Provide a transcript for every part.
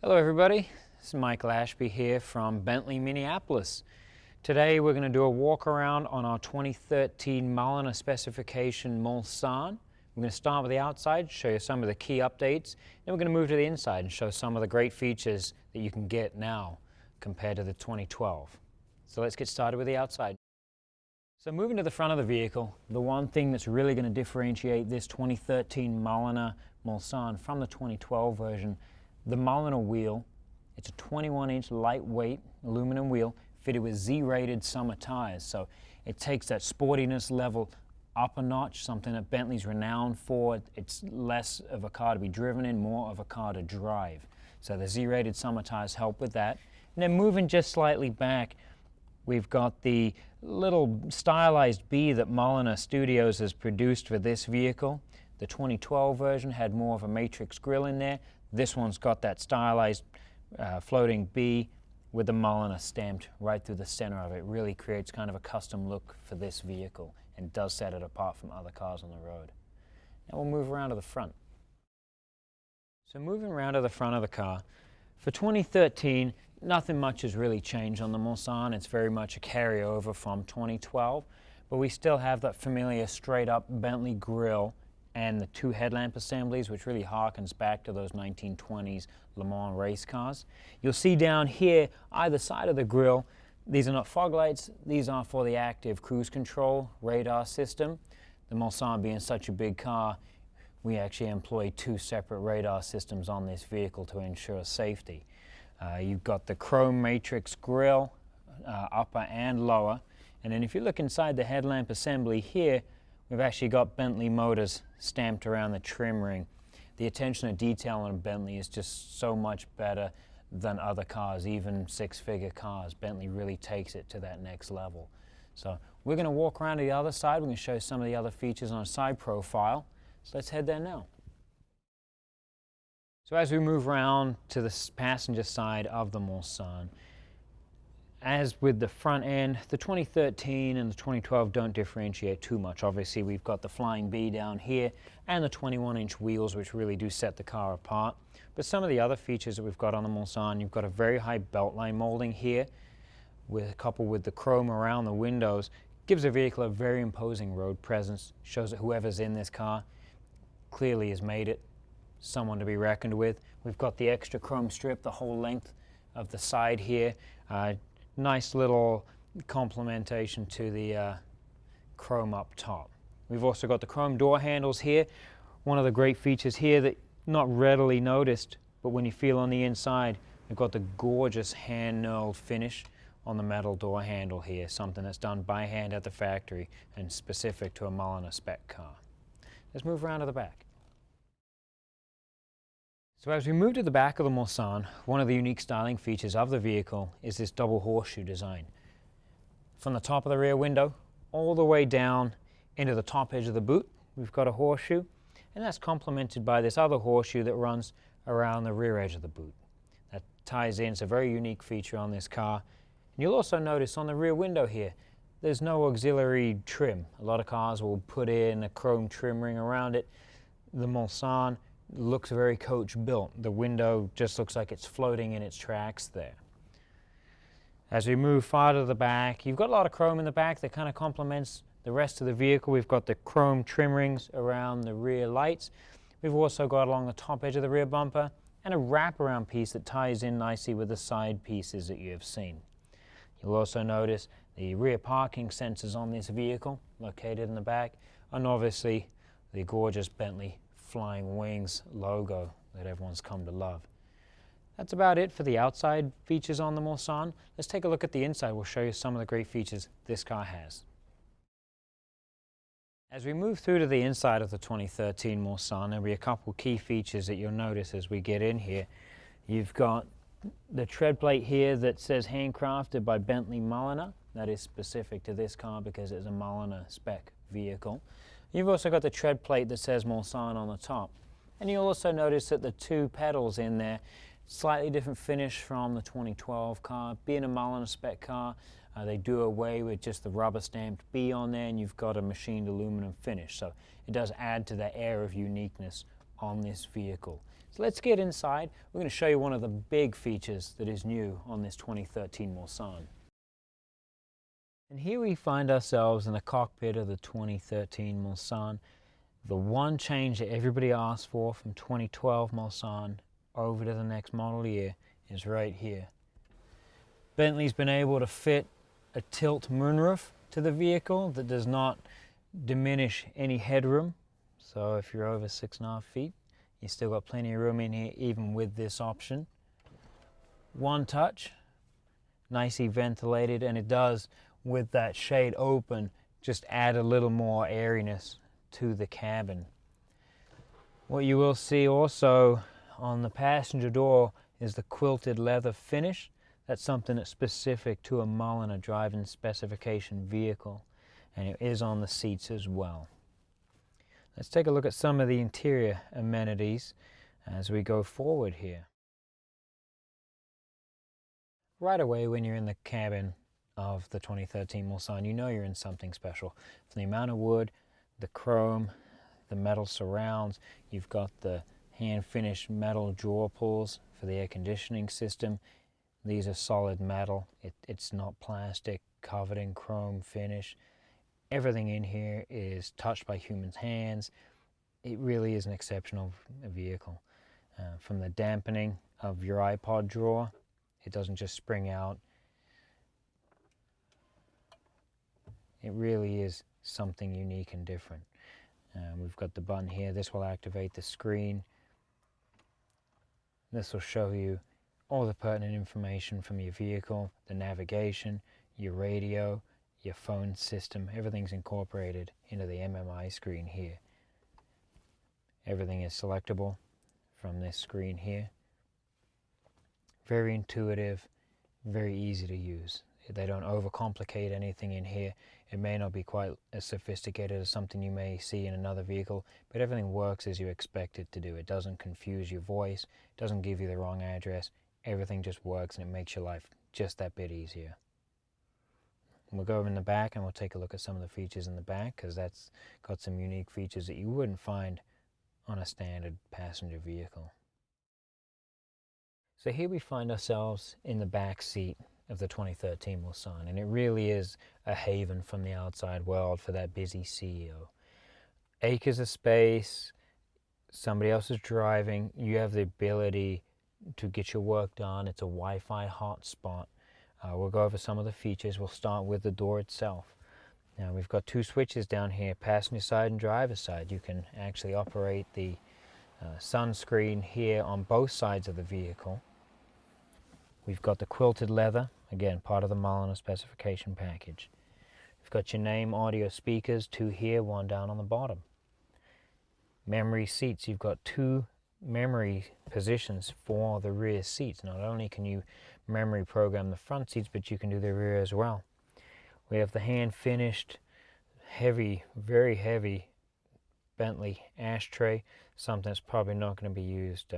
Hello everybody, this is Michael Ashby here from Bentley, Minneapolis. Today we're going to do a walk around on our 2013 Mulliner specification Mulsanne. We're going to start with the outside, show you some of the key updates, then we're going to move to the inside and show some of the great features that you can get now compared to the 2012. So let's get started with the outside. So moving to the front of the vehicle, the one thing that's really going to differentiate this 2013 Mulliner Mulsanne from the 2012 version, the Mulliner wheel. It's a 21-inch lightweight aluminum wheel fitted with Z-rated summer tires. So it takes that sportiness level up a notch, something that Bentley's renowned for. It's less of a car to be driven in, more of a car to drive. So the Z-rated summer tires help with that. And then moving just slightly back, we've got the little stylized B that Mulliner Studios has produced for this vehicle. The 2012 version had more of a matrix grille in there. This one's got that stylized floating B with the Mulliner stamped right through the center of it. Really creates kind of a custom look for this vehicle and does set it apart from other cars on the road. Now we'll move around to the front. So moving around to the front of the car, for 2013, nothing much has really changed on the Mulsanne. It's very much a carryover from 2012, but we still have that familiar straight-up Bentley grille and the two headlamp assemblies, which really harkens back to those 1920s Le Mans race cars. You'll see down here, either side of the grille, these are not fog lights, these are for the active cruise control radar system. The Mulsanne being such a big car, we actually employ two separate radar systems on this vehicle to ensure safety. You've got the chrome matrix grille, upper and lower, and then if you look inside the headlamp assembly here, we've actually got Bentley motors stamped around the trim ring. The attention to detail on a Bentley is just so much better than other cars, even six-figure cars. Bentley really takes it to that next level. So we're going to walk around to the other side. We're going to show you some of the other features on a side profile. So let's head there now. So as we move around to the passenger side of the Mulsanne, as with the front end, the 2013 and the 2012 don't differentiate too much. Obviously, we've got the flying B down here and the 21-inch wheels, which really do set the car apart. But some of the other features that we've got on the Mulsanne, you've got a very high beltline molding here, coupled with the chrome around the windows, gives the vehicle a very imposing road presence, shows that whoever's in this car clearly has made it someone to be reckoned with. We've got the extra chrome strip the whole length of the side here. Nice little complementation to the chrome up top. We've also got the chrome door handles here. One of the great features here that not readily noticed, but when you feel on the inside, we've got the gorgeous hand-knurled finish on the metal door handle here, something that's done by hand at the factory and specific to a Mulliner spec car. Let's move around to the back. So as we move to the back of the Mulsanne, one of the unique styling features of the vehicle is this double horseshoe design. From the top of the rear window all the way down into the top edge of the boot, we've got a horseshoe, and that's complemented by this other horseshoe that runs around the rear edge of the boot. That ties in. It's a very unique feature on this car. And you'll also notice on the rear window here, there's no auxiliary trim. A lot of cars will put in a chrome trim ring around it. The Mulsanne looks very coach built. The window just looks like it's floating in its tracks there. As we move farther to the back, you've got a lot of chrome in the back that kind of complements the rest of the vehicle. We've got the chrome trim rings around the rear lights. We've also got along the top edge of the rear bumper and a wraparound piece that ties in nicely with the side pieces that you have seen. You'll also notice the rear parking sensors on this vehicle located in the back, and obviously the gorgeous Bentley Flying Wings logo that everyone's come to love. That's about it for the outside features on the Mulsanne. Let's take a look at the inside. We'll show you some of the great features this car has. As we move through to the inside of the 2013 Mulsanne, there'll be a couple key features that you'll notice as we get in here. You've got the tread plate here that says handcrafted by Bentley Mulliner. That is specific to this car because it's a Mulliner spec vehicle. You've also got the tread plate that says Mulsanne on the top. And you'll also notice that the two pedals in there, slightly different finish from the 2012 car. Being a Mulliner spec car, they do away with just the rubber stamped B on there, and you've got a machined aluminum finish. So it does add to that air of uniqueness on this vehicle. So let's get inside. We're going to show you one of the big features that is new on this 2013 Mulsanne. And here we find ourselves in the cockpit of the 2013 Mulsanne. The one change that everybody asked for from 2012 Mulsanne over to the next model year is right here. Bentley's been able to fit a tilt moonroof to the vehicle that does not diminish any headroom. So if you're over 6.5 feet, you still got plenty of room in here even with this option. One touch, nicely ventilated, and it does, with that shade open, just add a little more airiness to the cabin. What you will see also on the passenger door is the quilted leather finish. That's something that's specific to a Mulsanne driving specification vehicle, and it is on the seats as well. Let's take a look at some of the interior amenities as we go forward here. Right away when you're in the cabin of the 2013 Mulsanne, you know you're in something special. From the amount of wood, the chrome, the metal surrounds, you've got the hand-finished metal drawer pulls for the air conditioning system. These are solid metal. It's not plastic, covered in chrome finish. Everything in here is touched by human hands. It really is an exceptional vehicle. From the dampening of your iPod drawer, it doesn't just spring out. It really is something unique and different. We've got the button here. This will activate the screen. This will show you all the pertinent information from your vehicle, the navigation, your radio, your phone system. Everything's incorporated into the Mmi Screen here. Everything is selectable from this screen here. Very intuitive, very easy to use. They don't overcomplicate anything in here. It may not be quite as sophisticated as something you may see in another vehicle, but everything works as you expect it to do. It doesn't confuse your voice, doesn't give you the wrong address. Everything just works, and it makes your life just that bit easier. We'll go over in the back and we'll take a look at some of the features in the back, because that's got some unique features that you wouldn't find on a standard passenger vehicle. So here we find ourselves in the back seat of the 2013 Mulsanne, and it really is a haven from the outside world for that busy CEO. Acres of space, somebody else is driving, you have the ability to get your work done. It's a Wi-Fi hotspot. We'll go over some of the features. We'll start with the door itself. Now we've got two switches down here, passenger side and driver's side. You can actually operate the sunscreen here on both sides of the vehicle. We've got the quilted leather, again part of the Mulsanne specification package. You've got your name audio speakers, two here, one down on the bottom. Memory seats, you've got two memory positions for the rear seats. Not only can you memory program the front seats, but you can do the rear as well. We have the hand finished, heavy, very heavy Bentley ashtray, something that's probably not going to be used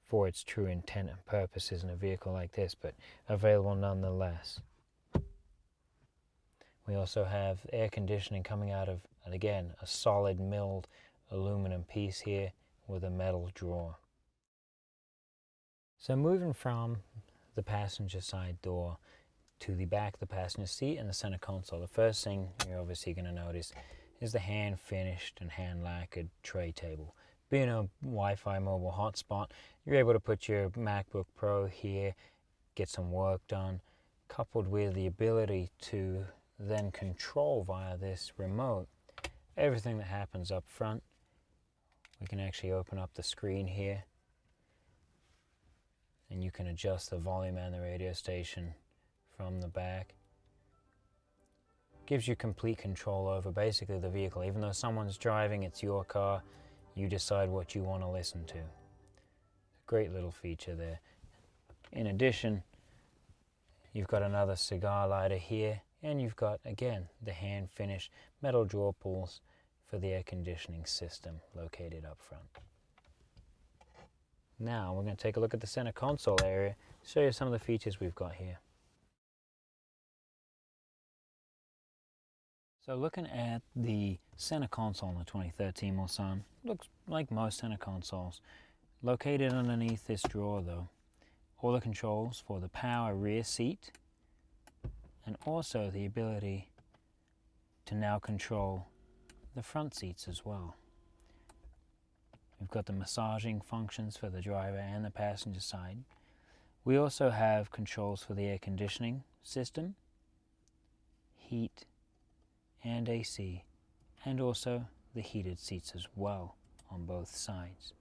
for its true intent and purposes in a vehicle like this, but available nonetheless. We also have air conditioning coming out of, and again, a solid milled aluminum piece here with a metal drawer. So moving from the passenger side door to the back of the passenger seat and the center console, the first thing you're obviously going to notice is the hand finished and hand lacquered tray table. Being a Wi-Fi mobile hotspot, you're able to put your MacBook Pro here, get some work done, coupled with the ability to then control via this remote everything that happens up front. We can actually open up the screen here, and you can adjust the volume and the radio station from the back. Gives you complete control over basically the vehicle. Even though someone's driving, it's your car, you decide what you want to listen to. Great little feature there. In addition, you've got another cigar lighter here, and you've got, again, the hand finished metal drawer pulls for the air conditioning system located up front. Now we're going to take a look at the center console area, show you some of the features we've got here. So looking at the center console in the 2013 Mulsanne, looks like most center consoles. Located underneath this drawer though, all the controls for the power rear seat and also the ability to now control the front seats as well. We've got the massaging functions for the driver and the passenger side. We also have controls for the air conditioning system, heat and AC, and also the heated seats as well on both sides.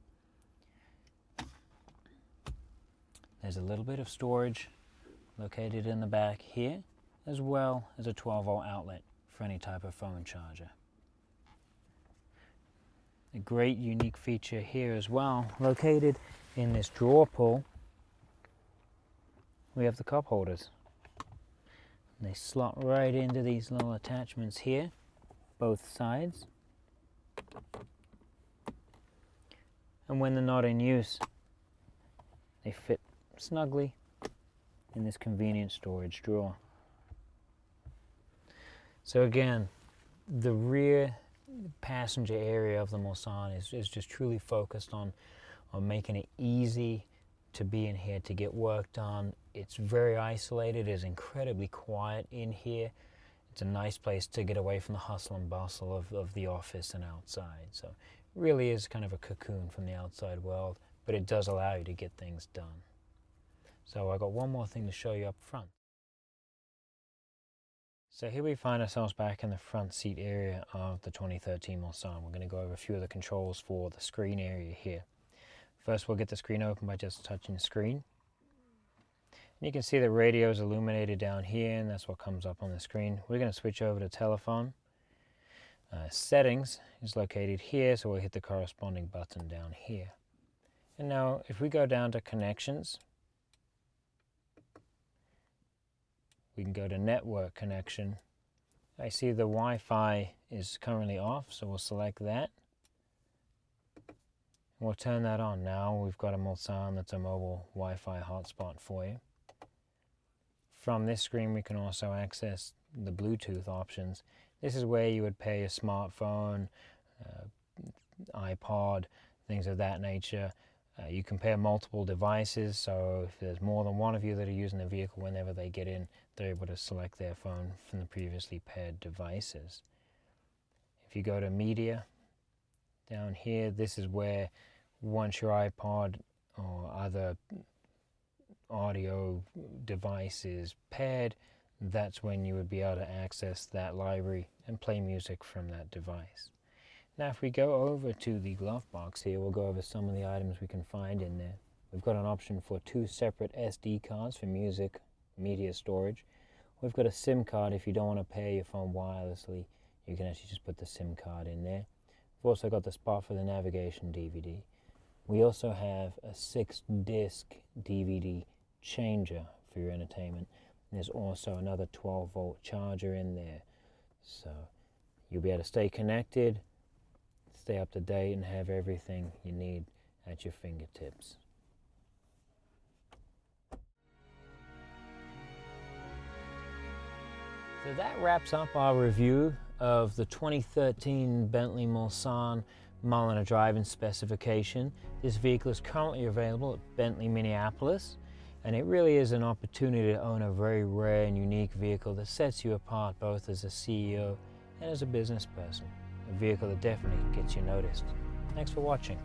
There's a little bit of storage located in the back here, as well as a 12-volt outlet for any type of phone charger. A great unique feature here as well, located in this drawer pull, we have the cup holders. They slot right into these little attachments here, both sides. And when they're not in use, they fit snugly in this convenient storage drawer. So again, the rear passenger area of the Mulsanne is just truly focused on making it easy to be in here to get work done. It's very isolated, it is incredibly quiet in here. It's a nice place to get away from the hustle and bustle of the office and outside. So it really is kind of a cocoon from the outside world, but it does allow you to get things done. So I got one more thing to show you up front. So here we find ourselves back in the front seat area of the 2013 Mulsanne. We're going to go over a few of the controls for the screen area here. First, we'll get the screen open by just touching the screen. And you can see the radio is illuminated down here, and that's what comes up on the screen. We're going to switch over to telephone. Settings is located here, so we'll hit the corresponding button down here. And now, if we go down to connections, we can go to network connection. I see the Wi-Fi is currently off, so we'll select that. We'll turn that on. Now we've got a Mulsanne that's a mobile Wi-Fi hotspot for you. From this screen we can also access the Bluetooth options. This is where you would pair your smartphone, iPod, things of that nature. You can pair multiple devices, so if there's more than one of you that are using the vehicle, whenever they get in, they're able to select their phone from the previously paired devices. If you go to media, down here, this is where once your iPod or other audio device is paired, that's when you would be able to access that library and play music from that device. Now if we go over to the glove box here, we'll go over some of the items we can find in there. We've got an option for 2 separate SD cards for music, media storage. We've got a SIM card if you don't want to pair your phone wirelessly. You can actually just put the SIM card in there. We've also got the spot for the navigation DVD. We also have a 6-disc DVD changer for your entertainment. And there's also another 12-volt charger in there. So you'll be able to stay connected, stay up to date, and have everything you need at your fingertips. So that wraps up our review of the 2013 Bentley Mulsanne Mulliner driving specification. This vehicle is currently available at Bentley Minneapolis, and it really is an opportunity to own a very rare and unique vehicle that sets you apart both as a CEO and as a business person. A vehicle that definitely gets you noticed. Thanks for watching.